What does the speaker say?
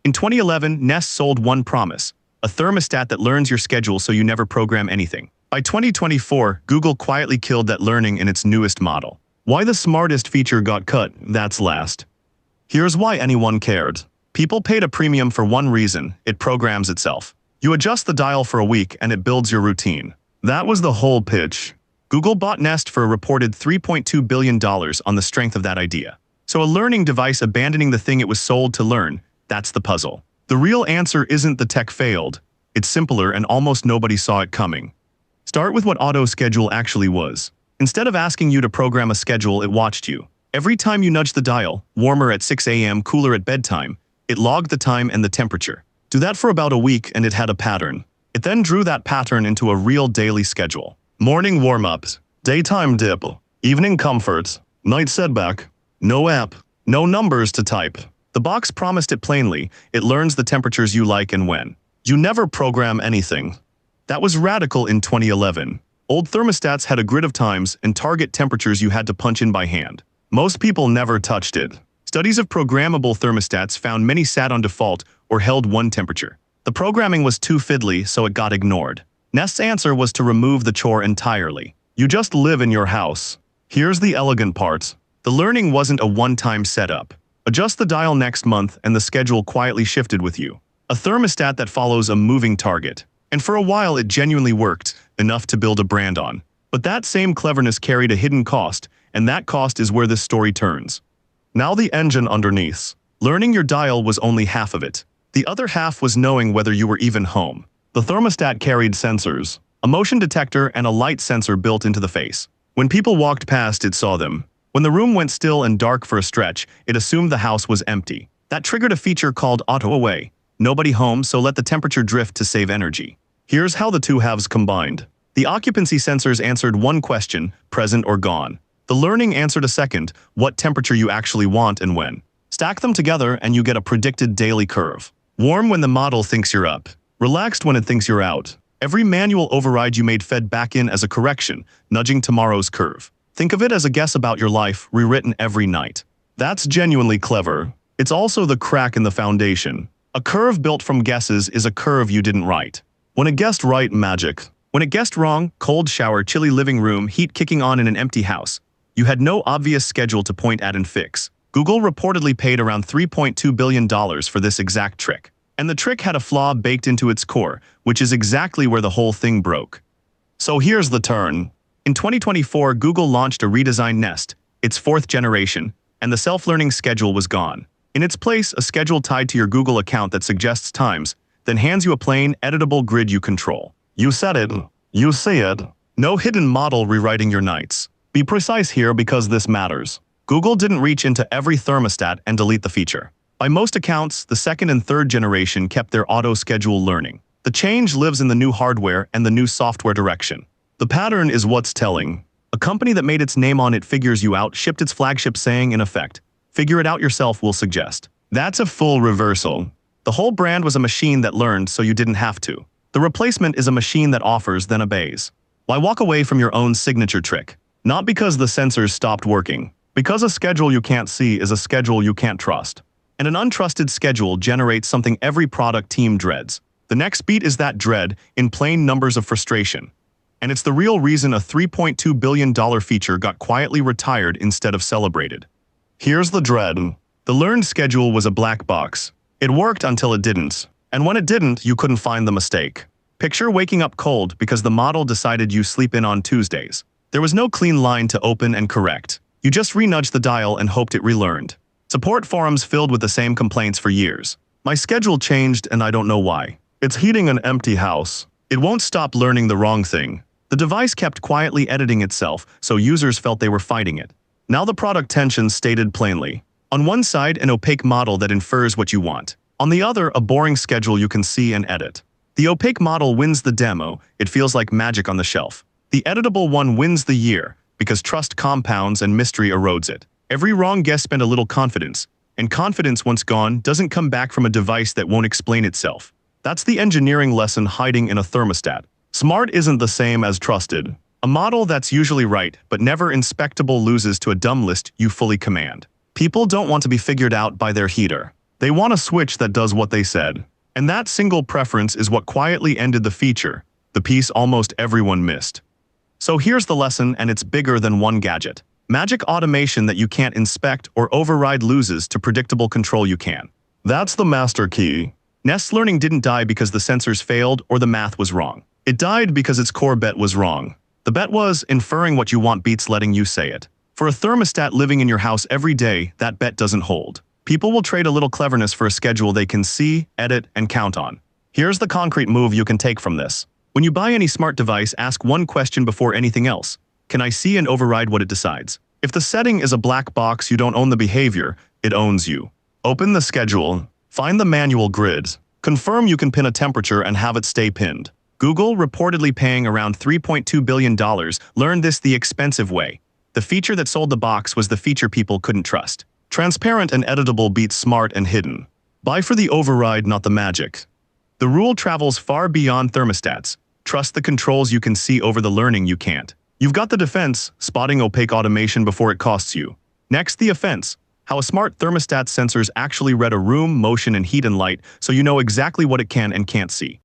In 2011, Nest sold one promise, a thermostat that learns your schedule so you never program anything. By 2024, Google quietly killed that learning in its newest model. Why the smartest feature got cut, that's last. Here's why anyone cared. People paid a premium for one reason: it programs itself. You adjust the dial for a week and it builds your routine. That was the whole pitch. Google bought Nest for a reported $3.2 billion on the strength of that idea. So a learning device abandoning the thing it was sold to learn, that's the puzzle. The real answer isn't the tech failed. It's simpler and almost nobody saw it coming. Start with what auto schedule actually was. Instead of asking you to program a schedule, it watched you. Every time you nudged the dial, warmer at 6 a.m., cooler at bedtime, it logged the time and the temperature. Do that for about a week and it had a pattern. It then drew that pattern into a real daily schedule. Morning warm-ups, daytime dip, evening comfort, night setback. No app, no numbers to type. The box promised it plainly: it learns the temperatures you like and when. You never program anything. That was radical in 2011. Old thermostats had a grid of times and target temperatures you had to punch in by hand. Most people never touched it. Studies of programmable thermostats found many sat on default or held one temperature. The programming was too fiddly, so it got ignored. Nest's answer was to remove the chore entirely. You just live in your house. Here's the elegant part. The learning wasn't a one-time setup. Adjust the dial next month and the schedule quietly shifted with you. A thermostat that follows a moving target. And for a while it genuinely worked, enough to build a brand on. But that same cleverness carried a hidden cost, and that cost is where this story turns. Now the engine underneath. Learning your dial was only half of it. The other half was knowing whether you were even home. The thermostat carried sensors, a motion detector and a light sensor built into the face. When people walked past, it saw them. When the room went still and dark for a stretch, it assumed the house was empty. That triggered a feature called auto away. Nobody home, so let the temperature drift to save energy. Here's how the two halves combined. The occupancy sensors answered one question, present or gone. The learning answered a second, what temperature you actually want and when. Stack them together and you get a predicted daily curve. Warm when the model thinks you're up. Relaxed when it thinks you're out. Every manual override you made fed back in as a correction, nudging tomorrow's curve. Think of it as a guess about your life, rewritten every night. That's genuinely clever. It's also the crack in the foundation. A curve built from guesses is a curve you didn't write. When it guessed right, magic. When it guessed wrong, cold shower, chilly living room, heat kicking on in an empty house. You had no obvious schedule to point at and fix. Google reportedly paid around $3.2 billion for this exact trick. And the trick had a flaw baked into its core, which is exactly where the whole thing broke. So here's the turn. In 2024, Google launched a redesigned Nest, its fourth generation, and the self-learning schedule was gone. In its place, a schedule tied to your Google account that suggests times, then hands you a plain, editable grid you control. You set it. You see it. No hidden model rewriting your nights. Be precise here because this matters. Google didn't reach into every thermostat and delete the feature. By most accounts, the second and third generation kept their auto-schedule learning. The change lives in the new hardware and the new software direction. The pattern is what's telling. A company that made its name on it figures you out shipped its flagship saying, in effect, figure it out yourself, will suggest. That's a full reversal. The whole brand was a machine that learned so you didn't have to. The replacement is a machine that offers then obeys. Why walk away from your own signature trick? Not because the sensors stopped working. Because a schedule you can't see is a schedule you can't trust. And an untrusted schedule generates something every product team dreads. The next beat is that dread, in plain numbers of frustration. And it's the real reason a $3.2 billion feature got quietly retired instead of celebrated. Here's the dread. The learned schedule was a black box. It worked until it didn't. And when it didn't, you couldn't find the mistake. Picture waking up cold because the model decided you sleep in on Tuesdays. There was no clean line to open and correct. You just re-nudged the dial and hoped it relearned. Support forums filled with the same complaints for years. My schedule changed and I don't know why. It's heating an empty house. It won't stop learning the wrong thing. The device kept quietly editing itself, so users felt they were fighting it. Now the product tension stated plainly. On one side, an opaque model that infers what you want. On the other, a boring schedule you can see and edit. The opaque model wins the demo, it feels like magic on the shelf. The editable one wins the year, because trust compounds and mystery erodes it. Every wrong guess spent a little confidence, and confidence once gone doesn't come back from a device that won't explain itself. That's the engineering lesson hiding in a thermostat. Smart isn't the same as trusted. A model that's usually right but never inspectable loses to a dumb list you fully command. People don't want to be figured out by their heater. They want a switch that does what they said. And that single preference is what quietly ended the feature, the piece almost everyone missed. So here's the lesson, and it's bigger than one gadget. Magic automation that you can't inspect or override loses to predictable control you can. That's the master key. Nest Learning didn't die because the sensors failed or the math was wrong. It died because its core bet was wrong. The bet was inferring what you want beats letting you say it. For a thermostat living in your house every day, that bet doesn't hold. People will trade a little cleverness for a schedule they can see, edit, and count on. Here's the concrete move you can take from this. When you buy any smart device, ask one question before anything else. Can I see and override what it decides? If the setting is a black box, you don't own the behavior, it owns you. Open the schedule, find the manual grid, confirm you can pin a temperature and have it stay pinned. Google, reportedly paying around $3.2 billion, learned this the expensive way. The feature that sold the box was the feature people couldn't trust. Transparent and editable beats smart and hidden. Buy for the override, not the magic. The rule travels far beyond thermostats. Trust the controls you can see over the learning you can't. You've got the defense, spotting opaque automation before it costs you. Next, the offense. How a smart thermostat sensors actually read a room, motion, and heat and light, so you know exactly what it can and can't see.